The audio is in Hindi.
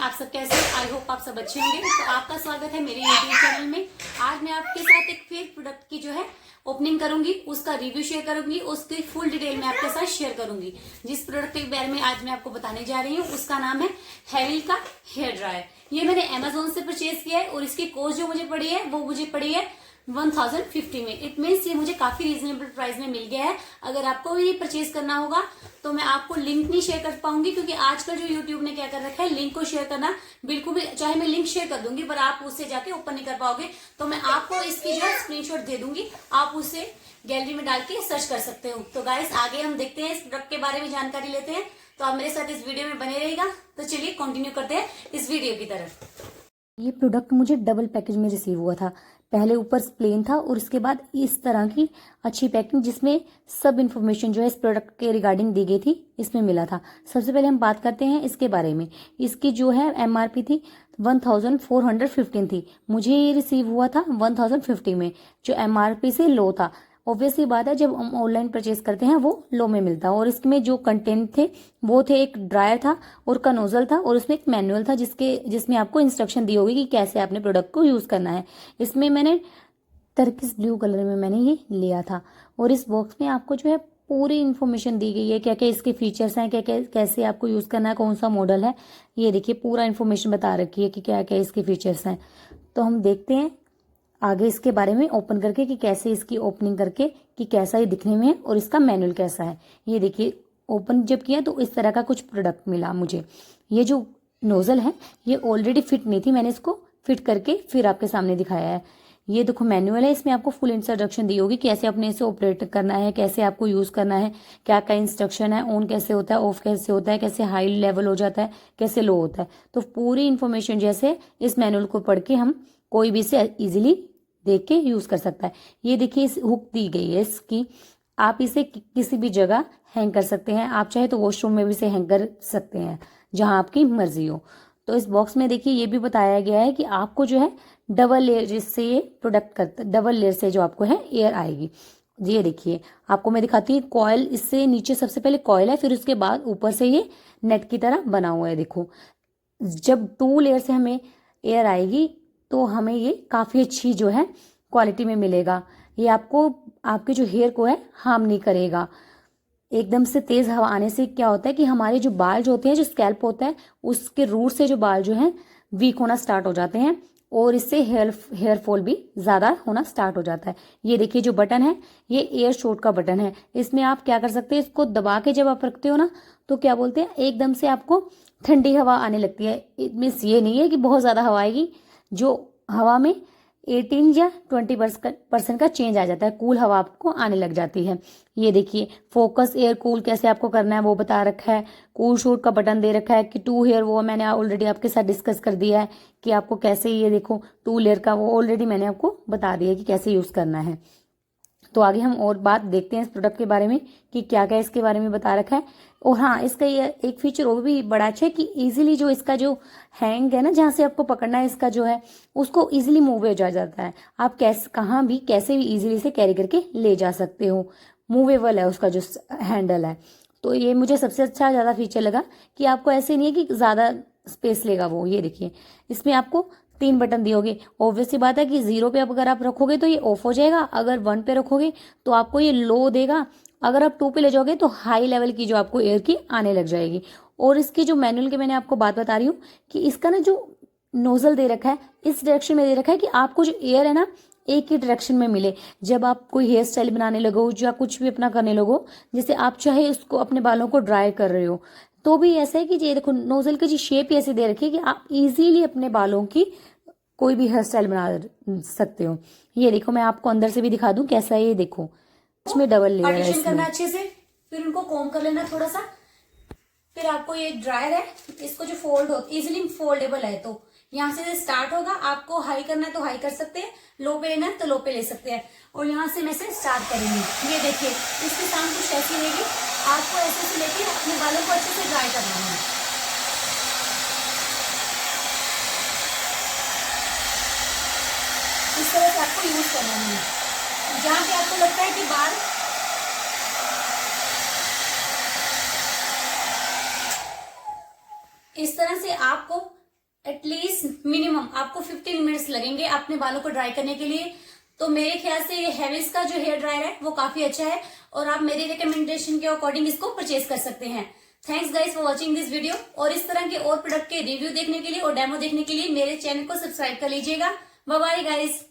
आप सब कैसे? आई होप आप सब अच्छे होंगे। तो आपका स्वागत है मेरे यूट्यूब चैनल में। आज मैं आपके साथ एक फिर प्रोडक्ट की जो है ओपनिंग करूंगी, उसका रिव्यू शेयर करूंगी, उसकी फुल डिटेल में आपके साथ शेयर करूंगी। जिस प्रोडक्ट के बारे में आज मैं आपको बताने जा रही हूँ उसका नाम है हैविल का हेयर ड्रायर। ये मैंने अमेजोन से परचेज किया है और इसकी कॉस्ट जो मुझे पड़ी है वो मुझे पड़ी है 1050 में। इट मीन्स ये मुझे काफी रीजनेबल प्राइस में मिल गया है। अगर आपको भी ये परचेज करना होगा तो मैं आपको लिंक नहीं शेयर कर पाऊंगी, क्योंकि आजकल जो यूट्यूब ने क्या कर रखा है, लिंक को शेयर करना बिल्कुल भी, चाहे मैं लिंक शेयर कर दूंगी पर आप उससे जाके ओपन नहीं कर पाओगे। तो मैं आपको इसकी जो है स्क्रीनशॉट दे दूंगी, आप उसे गैलरी में डाल के सर्च कर सकते हो। तो गाइस आगे हम देखते हैं, इस प्रोडक्ट के बारे में जानकारी लेते हैं। तो आप मेरे साथ इस वीडियो में बने रहेगा। तो चलिए कंटिन्यू करते हैं इस वीडियो की तरफ। ये प्रोडक्ट मुझे डबल पैकेज में रिसीव हुआ था। पहले ऊपर प्लेन था और उसके बाद इस तरह की अच्छी पैकिंग जिसमें सब इन्फॉर्मेशन जो है इस प्रोडक्ट के रिगार्डिंग दी गई थी, इसमें मिला था। सबसे पहले हम बात करते हैं इसके बारे में। इसकी जो है एमआरपी थी 1415 थी, मुझे ये रिसीव हुआ था 1050 में, जो एमआरपी से लो था। ऑब्वियसली बात है, जब हम ऑनलाइन परचेज करते हैं वो लो में मिलता है। और इसमें जो कंटेंट थे वो थे, एक ड्रायर था और का नोजल था और उसमें एक मैनुअल था जिसमें आपको इंस्ट्रक्शन दी होगी कि कैसे आपने प्रोडक्ट को यूज करना है। इसमें मैंने टर्किश ब्लू कलर में मैंने ये लिया था। और इस बॉक्स में आपको जो है पूरी इन्फॉर्मेशन दी गई है, क्या क्या इसके फीचर्स हैं, क्या क्या कैसे आपको यूज करना है, कौन सा मॉडल है। ये देखिए पूरा इन्फॉर्मेशन बता रखी है कि क्या क्या इसके फीचर्स हैं। तो हम देखते हैं आगे इसके बारे में ओपन करके कि कैसे इसकी ओपनिंग करके कि कैसा ये दिखने में है और इसका मैनुअल कैसा है। ये देखिए ओपन जब किया तो इस तरह का कुछ प्रोडक्ट मिला मुझे। ये जो नोजल है ये ऑलरेडी फिट नहीं थी, मैंने इसको फिट करके फिर आपके सामने दिखाया है। ये देखो मैनुअल है, इसमें आपको फुल इंस्ट्रक्शन दी होगी कैसे अपने इसे ऑपरेट करना है, कैसे आपको यूज करना है, क्या क्या इंस्ट्रक्शन है, ऑन कैसे होता है, ऑफ कैसे होता है, कैसे हाई लेवल हो जाता है, कैसे लो होता है। तो पूरी इन्फॉर्मेशन जैसे इस मैनुअल को पढ़ के हम कोई भी इसे इजीली देख के यूज कर सकता है। ये देखिए इस हुक दी गई है इसकी, आप इसे किसी भी जगह हैंग कर सकते हैं। आप चाहे तो वॉशरूम में भी इसे हैंग कर सकते हैं, जहां आपकी मर्जी हो। तो इस बॉक्स में देखिए ये भी बताया गया है कि आपको जो है डबल लेयर जिससे ये प्रोडक्ट करता, डबल लेयर से जो आपको है एयर आएगी। ये देखिए आपको मैं दिखाती हूँ, कॉयल इससे नीचे सबसे पहले कॉयल है, फिर उसके बाद ऊपर से ये नेट की तरह बना हुआ है। देखो जब 2 लेयर से हमें एयर आएगी तो हमें ये काफी अच्छी जो है क्वालिटी में मिलेगा। ये आपको आपके जो हेयर को है हार्म नहीं करेगा। एकदम से तेज हवा आने से क्या होता है कि हमारे जो बाल जो होते हैं, जो स्कैल्प होता है उसके रूट से जो बाल जो है वीक होना स्टार्ट हो जाते हैं और इससे हेयर फॉल भी ज्यादा होना स्टार्ट हो जाता है। ये देखिए जो बटन है ये एयर शॉट का बटन है। इसमें आप क्या कर सकते हैं, इसको दबा के जब आप रखते हो ना तो क्या बोलते हैं, एकदम से आपको ठंडी हवा आने लगती है। मीन्स ये नहीं है कि बहुत ज्यादा हवा आएगी, जो हवा में 18 या 20% का चेंज आ जाता है, कूल हवा आपको आने लग जाती है। ये देखिए फोकस एयर कूल कैसे आपको करना है वो बता रखा है। कूल शूट का बटन दे रखा है कि 2 लेयर, वो मैंने ऑलरेडी आपके साथ डिस्कस कर दिया है कि आपको कैसे, ये देखो 2 लेयर का वो ऑलरेडी मैंने आपको बता दिया है कि कैसे यूज करना है। तो आगे हम और बात देखते हैं इस प्रोडक्ट के बारे में कि क्या क्या इसके बारे में बता रखा है। और हाँ, इसका ये एक फीचर वो भी बड़ा अच्छा है कि इजीली जो इसका जो हैंग है ना, जहां से आपको पकड़ना है इसका जो है उसको इजीली मूव हो जाता है। आप कैसे कहाँ भी कैसे भी इजीली से कैरी करके ले जा सकते हो। मूवेबल है उसका जो हैंडल है। तो ये मुझे सबसे अच्छा ज्यादा फीचर लगा कि आपको ऐसे नहीं है कि ज्यादा स्पेस लेगा वो। ये देखिए इसमें आपको 3 बटन दिए होंगे। ऑब्वियसली बात है कि 0 पे अगर आप रखोगे तो ये ऑफ हो जाएगा, अगर 1 पे रखोगे तो आपको ये लो देगा, अगर आप 2 पे ले जाओगे तो हाई लेवल की जो आपको एयर की आने लग जाएगी। और इसकी जो मैनुअल की मैंने आपको बात बता रही हूँ कि इसका ना जो नोजल दे रखा है इस डायरेक्शन में दे रखा है कि आपको जो एयर है ना एक ही डायरेक्शन में मिले। जब आप कोई हेयर स्टाइल बनाने लगो या कुछ भी अपना करने लगो, जैसे आप चाहे उसको अपने बालों को ड्राई कर रहे हो तो भी ऐसा है कि ये देखो नोजल की जो शेप ऐसी दे रखी है कि आप इजीली अपने बालों की कोई भी हेयर स्टाइल बना सकते हो। ये देखो मैं आपको अंदर से भी दिखा दूं कैसा है। ये देखो इसमें डबल लेयर है, पार्टीशन करना अच्छे से, फिर उनको कॉम्ब कर लेना थोड़ा सा। फिर आपको ये ड्रायर है, इसको जो फोल्ड हो इजिली फोल्डेबल है। तो यहाँ से स्टार्ट होगा, आपको हाई करना है तो हाई कर सकते हैं, लो पे लेना है तो लो पे ले सकते हैं। और यहाँ से मैं से स्टार्ट करेंगे। ये देखिए इसकी साउंड कुछ ऐसी रहेगी, आपको ऐसे से लेके अपने बालों को अच्छे से ड्राई करना है। इस तरह से आपको यूज करना है। जहां पे आपको लगता है कि बाल इस तरह से आपको एटलीस्ट मिनिमम आपको 15 मिनट्स लगेंगे अपने बालों को ड्राई करने के लिए। तो मेरे ख्याल से ये हैविल्स का जो हेयर ड्रायर है वो काफी अच्छा है और आप मेरी रिकमेंडेशन के अकॉर्डिंग इसको परचेज कर सकते हैं। Thanks guys for watching this video. और इस तरह के और प्रोडक्ट के रिव्यू देखने के लिए और डेमो देखने के लिए मेरे चैनल को सब्सक्राइब कर लीजिएगा। Bye bye guys.